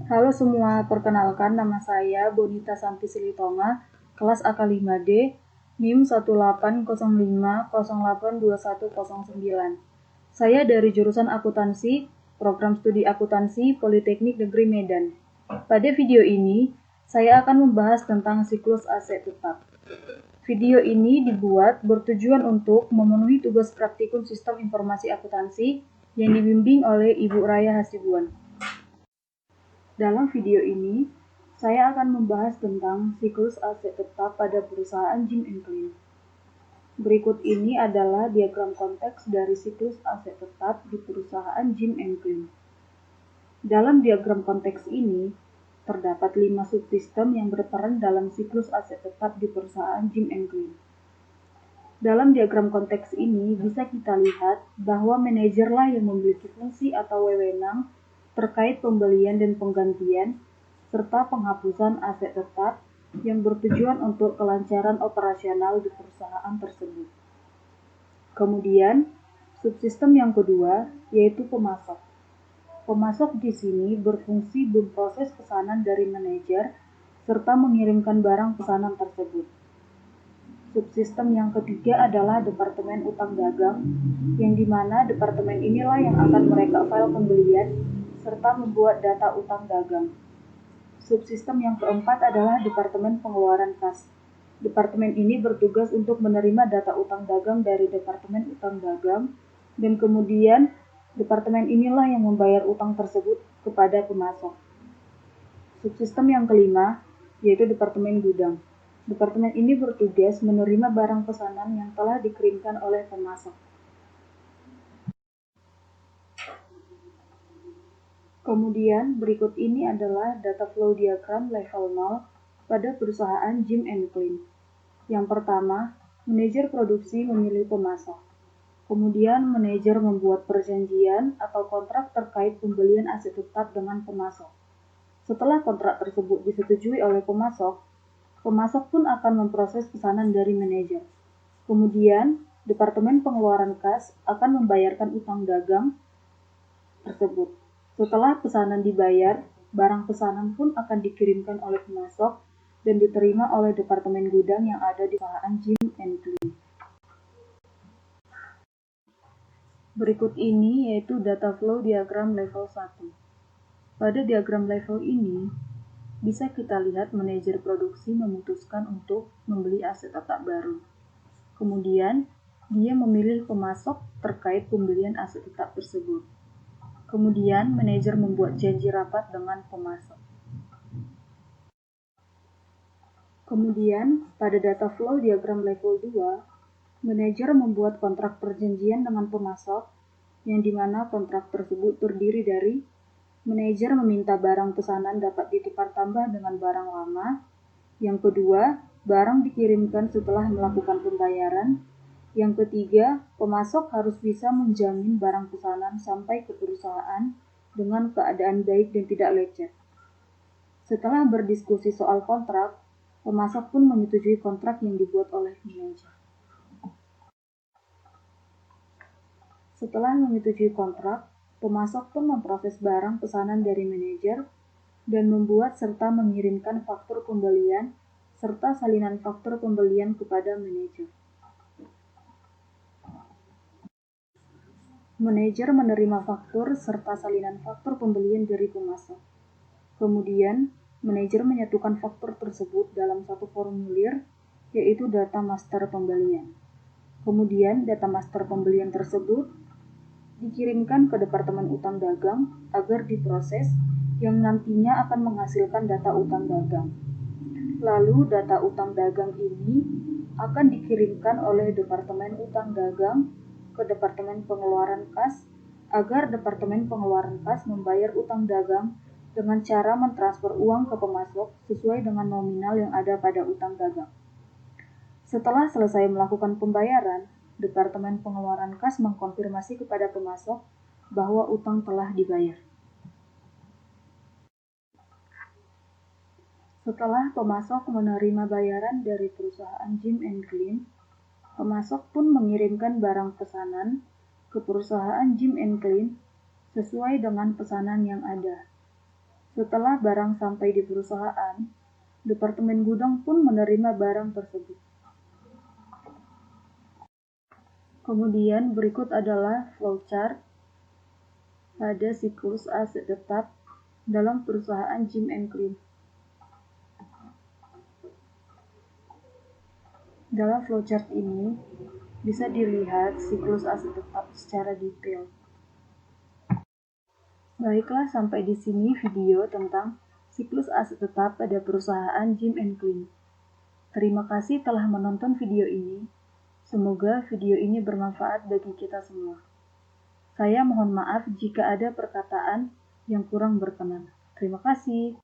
Halo semua, perkenalkan nama saya Bonita Santi Silitonga, kelas AK 5D, NIM 18050821109. Saya dari jurusan akuntansi, program studi akuntansi Politeknik Negeri Medan. Pada video ini, saya akan membahas tentang siklus aset tetap. Video ini dibuat bertujuan untuk memenuhi tugas praktikum sistem informasi akuntansi yang dibimbing oleh Ibu Raya Hasibuan. Dalam video ini, saya akan membahas tentang siklus aset tetap pada perusahaan Jim & Clean. Berikut ini adalah diagram konteks dari siklus aset tetap di perusahaan Jim & Clean. Dalam diagram konteks ini, terdapat 5 subsistem yang berperan dalam siklus aset tetap di perusahaan Jim & Clean. Dalam diagram konteks ini, bisa kita lihat bahwa manajerlah yang memiliki fungsi atau wewenang terkait pembelian dan penggantian, serta penghapusan aset tetap yang bertujuan untuk kelancaran operasional di perusahaan tersebut. Kemudian, subsistem yang kedua yaitu pemasok. Pemasok di sini berfungsi memproses pesanan dari manajer serta mengirimkan barang pesanan tersebut. Subsistem yang ketiga adalah Departemen Utang Dagang, yang dimana departemen inilah yang akan mereka file pembelian serta membuat data utang dagang. Subsistem yang keempat adalah Departemen Pengeluaran Kas. Departemen ini bertugas untuk menerima data utang dagang dari Departemen Utang Dagang, dan kemudian departemen inilah yang membayar utang tersebut kepada pemasok. Subsistem yang kelima yaitu Departemen Gudang. Departemen ini bertugas menerima barang pesanan yang telah dikirimkan oleh pemasok. Kemudian berikut ini adalah data flow diagram level 0 pada perusahaan Jim & Clean. Yang pertama, manajer produksi memilih pemasok. Kemudian manajer membuat perjanjian atau kontrak terkait pembelian aset tetap dengan pemasok. Setelah kontrak tersebut disetujui oleh pemasok, pemasok pun akan memproses pesanan dari manajer. Kemudian, Departemen Pengeluaran Kas akan membayarkan utang dagang tersebut. Setelah pesanan dibayar, barang pesanan pun akan dikirimkan oleh pemasok dan diterima oleh Departemen Gudang yang ada di perusahaan Jim & Clean. Berikut ini yaitu data flow diagram level 1. Pada diagram level ini, bisa kita lihat manajer produksi memutuskan untuk membeli aset tetap baru. Kemudian, dia memilih pemasok terkait pembelian aset tetap tersebut. Kemudian, manajer membuat janji rapat dengan pemasok. Kemudian, pada data flow diagram level 2, manajer membuat kontrak perjanjian dengan pemasok, yang dimana kontrak tersebut terdiri dari manajer meminta barang pesanan dapat ditukar tambah dengan barang lama. Yang kedua, barang dikirimkan setelah melakukan pembayaran. Yang ketiga, pemasok harus bisa menjamin barang pesanan sampai ke perusahaan dengan keadaan baik dan tidak lecet. Setelah berdiskusi soal kontrak, pemasok pun menyetujui kontrak yang dibuat oleh manajer. Setelah menyetujui kontrak, pemasok pun memproses barang pesanan dari manajer dan membuat serta mengirimkan faktur pembelian serta salinan faktur pembelian kepada manajer. Manajer menerima faktur serta salinan faktur pembelian dari pemasok. Kemudian, manajer menyatukan faktur tersebut dalam satu formulir, yaitu data master pembelian. Kemudian, data master pembelian tersebut dikirimkan ke Departemen Utang Dagang agar diproses, yang nantinya akan menghasilkan data utang dagang. Lalu, data utang dagang ini akan dikirimkan oleh Departemen Utang Dagang ke Departemen Pengeluaran Kas agar Departemen Pengeluaran Kas membayar utang dagang dengan cara mentransfer uang ke pemasok sesuai dengan nominal yang ada pada utang dagang. Setelah selesai melakukan pembayaran, Departemen Pengeluaran Kas mengkonfirmasi kepada pemasok bahwa utang telah dibayar. Setelah pemasok menerima bayaran dari perusahaan Jim & Clean, pemasok pun mengirimkan barang pesanan ke perusahaan Jim & Clean sesuai dengan pesanan yang ada. Setelah barang sampai di perusahaan, Departemen Gudang pun menerima barang tersebut. Kemudian berikut adalah flowchart pada siklus aset tetap dalam perusahaan Jim and Clean. Dalam flowchart ini bisa dilihat siklus aset tetap secara detail. Baiklah, sampai di sini video tentang siklus aset tetap pada perusahaan Jim and Clean. Terima kasih telah menonton video ini. Semoga video ini bermanfaat bagi kita semua. Saya mohon maaf jika ada perkataan yang kurang berkenan. Terima kasih.